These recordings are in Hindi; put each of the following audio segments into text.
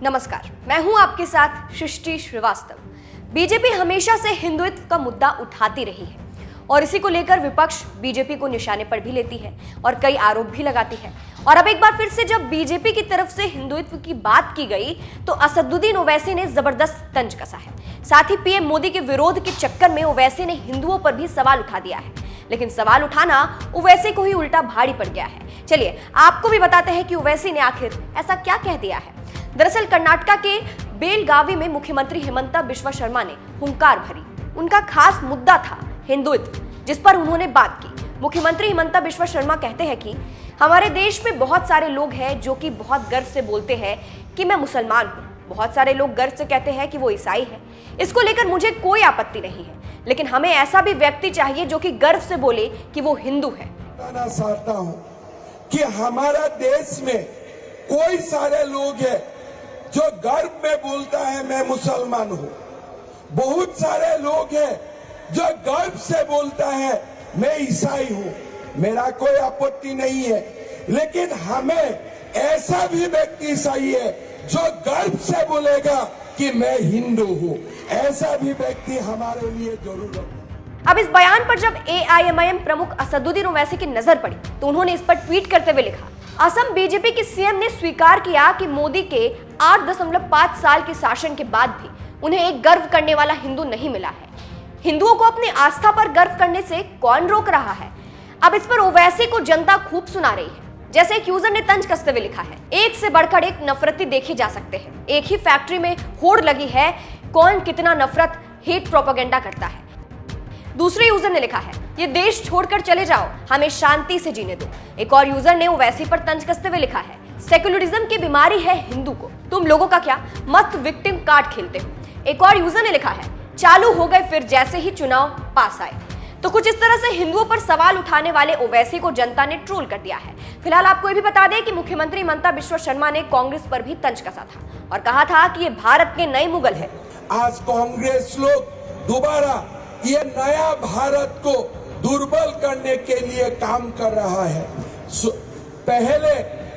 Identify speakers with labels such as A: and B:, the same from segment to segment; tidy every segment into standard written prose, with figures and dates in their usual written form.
A: नमस्कार, मैं हूं आपके साथ सृष्टि श्रीवास्तव। बीजेपी हमेशा से हिंदुत्व का मुद्दा उठाती रही है और इसी को लेकर विपक्ष बीजेपी को निशाने पर भी लेती है और कई आरोप भी लगाती है। और अब एक बार फिर से जब बीजेपी की तरफ से हिंदुत्व की बात की गई तो असदुद्दीन ओवैसी ने जबरदस्त तंज कसा है। साथ ही पीएम मोदी के विरोध के चक्कर में ओवैसी ने हिंदुओं पर भी सवाल उठा दिया है, लेकिन सवाल उठाना ओवैसी को ही उल्टा भारी पड़ गया है। चलिए आपको भी बताते हैं कि ओवैसी ने आखिर ऐसा क्या कह दिया है। दरअसल कर्नाटका के बेलगावी में मुख्यमंत्री हिमंता बिस्वा शर्मा ने हुंकार भरी। उनका खास मुद्दा था हिंदुत्व, जिस पर उन्होंने बात की। मुख्यमंत्री हिमंता बिस्वा शर्मा कहते हैं कि हमारे देश में बहुत सारे लोग हैं जो कि बहुत गर्व से बोलते हैं कि मैं मुसलमान हूँ। बहुत सारे लोग गर्व से कहते हैं कि वो ईसाई है। इसको लेकर मुझे कोई आपत्ति नहीं है, लेकिन हमें ऐसा भी व्यक्ति चाहिए जो कि गर्व से बोले कि वो हिंदू है।
B: बताना चाहता हूँ कि हमारा देश में कोई सारे लोग हैं जो गर्व में बोलता है मैं मुसलमान हूँ। बहुत सारे लोग हैं जो गर्व से बोलता है मैं ईसाई हूँ। मेरा कोई आपत्ति नहीं है, लेकिन हमें ऐसा भी व्यक्ति चाहिए जो गर्व से बोलेगा कि मैं हिंदू हूँ। ऐसा भी व्यक्ति हमारे लिए जरूर है।
A: अब इस बयान पर जब एआईएमआईएम प्रमुख असदुद्दीन ओवैसी की नजर पड़ी तो उन्होंने इस पर ट्वीट करते हुए लिखा, असम बीजेपी की सीएम ने स्वीकार किया कि मोदी के 8.5 साल के शासन के बाद भी उन्हें एक गर्व करने वाला हिंदू नहीं मिला है। हिंदुओं को अपनी आस्था पर गर्व करने से कौन रोक रहा है। अब इस पर ओवैसी को जनता खूब सुना रही है। जैसे एक यूजर ने तंज कसते हुए लिखा है, एक से बढ़कर एक नफरती देखे जा सकते हैं। एक ही फैक्ट्री में होड़ लगी है, कौन कितना नफरत हेट प्रोपेगेंडा करता है। दूसरे यूजर ने लिखा है, ये देश छोड़कर चले जाओ, हमें शांति से जीने दो। एक और यूजर ने ओवैसी पर तंज कसते हुए लिखा है, सेक्युलरिज्म की बीमारी है हिंदू को, तुम लोगों का क्या, मस्त विक्टिम कार्ड खेलते हो। एक और यूजर ने लिखा है, चालू हो गए फिर जैसे ही चुनाव पास आए। तो कुछ इस तरह से हिंदुओं पर सवाल उठाने वाले ओवैसी को जनता ने ट्रोल कर दिया है। फिलहाल आपको ये भी बता दें कि मुख्यमंत्री हिमंता बिस्वा शर्मा ने कांग्रेस पर भी तंज कसा था और कहा था कि ये भारत के नए मुगल है।
B: आज कांग्रेस लोग दोबारा ये नया भारत को दुर्बल करने के लिए काम कर रहा है। पहले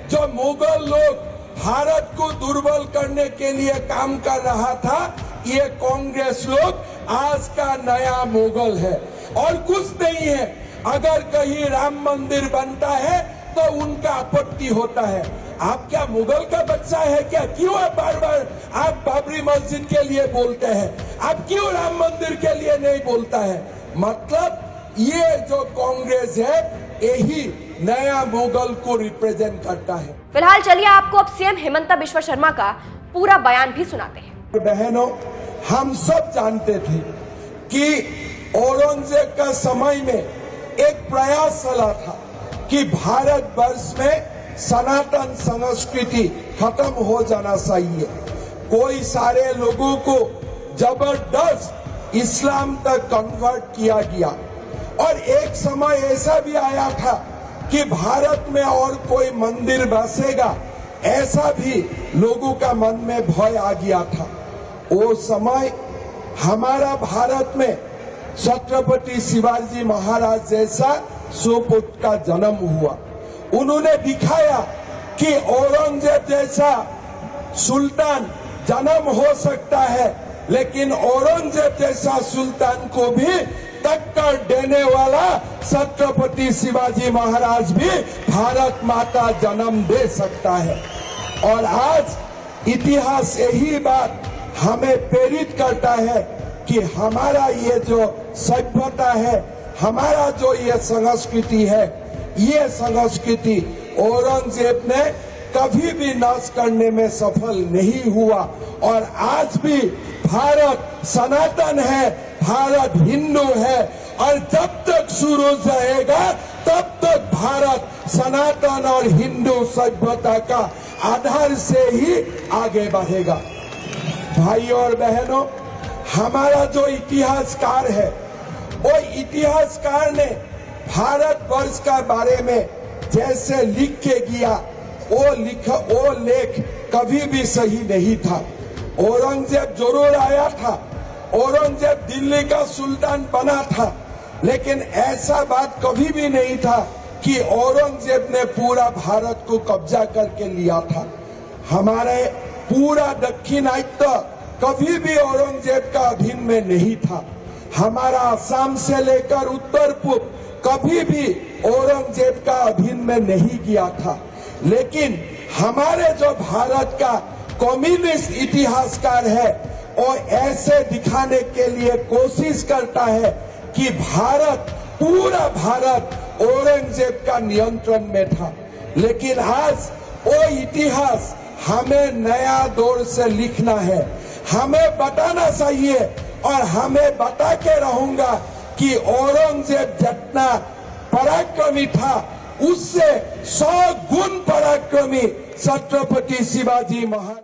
B: जो मुगल लोग भारत को दुर्बल करने के लिए काम कर रहा था, ये कांग्रेस लोग आज का नया मुगल है और कुछ नहीं है। अगर कहीं राम मंदिर बनता है तो उनका आपत्ति होता है। आप क्या मुगल का बच्चा है क्या? क्यों बार बार आप बाबरी मस्जिद के लिए बोलते हैं? आप क्यों राम मंदिर के लिए नहीं बोलता है? मतलब ये जो कांग्रेस है यही नया मुगल को रिप्रेजेंट करता है।
A: फिलहाल चलिए आपको अब सीएम हिमंता बिस्वा शर्मा का पूरा बयान भी सुनाते हैं।
B: बहनों, हम सब जानते थे कि औरंगजेब का समय में एक प्रयास चला था कि भारत वर्ष में सनातन संस्कृति खत्म हो जाना चाहिए। कोई सारे लोगों को जबरदस्त इस्लाम तक कन्वर्ट किया गया और एक समय ऐसा भी आया था कि भारत में और कोई मंदिर बसेगा, ऐसा भी लोगों का मन में भय आ गया था। वो समय हमारा भारत में छत्रपति शिवाजी महाराज जैसा सुपुत्र का जन्म हुआ। उन्होंने दिखाया कि औरंगजेब जैसा सुल्तान जन्म हो सकता है, लेकिन औरंगजेब जैसा सुल्तान को भी टक्कर देने वाला छत्रपति शिवाजी महाराज भी भारत माता जन्म दे सकता है। और आज इतिहास यही बात हमें प्रेरित करता है कि हमारा ये जो सभ्यता है, हमारा जो ये संस्कृति है, ये संस्कृति औरंगजेब ने कभी भी नाश करने में सफल नहीं हुआ। और आज भी भारत सनातन है, भारत हिंदू है और जब तक सूरज रहेगा तब तक भारत सनातन और हिंदू सभ्यता का आधार से ही आगे बढ़ेगा। भाइयों और बहनों, हमारा जो इतिहासकार है, वो इतिहासकार ने भारत वर्ष का बारे में जैसे लिख के गया, वो लेख कभी भी सही नहीं था। औरंगजेब जरूर आया था, औरंगजेब दिल्ली का सुल्तान बना था, लेकिन ऐसा बात कभी भी नहीं था कि औरंगजेब ने पूरा भारत को कब्जा करके लिया था। हमारे पूरा दक्षिणात्य कभी भी औरंगजेब का अधीन में नहीं था। हमारा असम से लेकर उत्तर पूर्व कभी भी औरंगजेब का अधीन में नहीं किया था। लेकिन हमारे जो भारत का कम्युनिस्ट इतिहासकार है वो ऐसे दिखाने के लिए कोशिश करता है कि पूरा भारत औरंगजेब का नियंत्रण में था। लेकिन आज वो इतिहास हमें नया दौर से लिखना है, हमें बताना चाहिए और हमें बता के रहूंगा कि औरंगजेब जितना पराक्रमी था उससे 100 गुण पराक्रमी छत्रपति शिवाजी महाराज।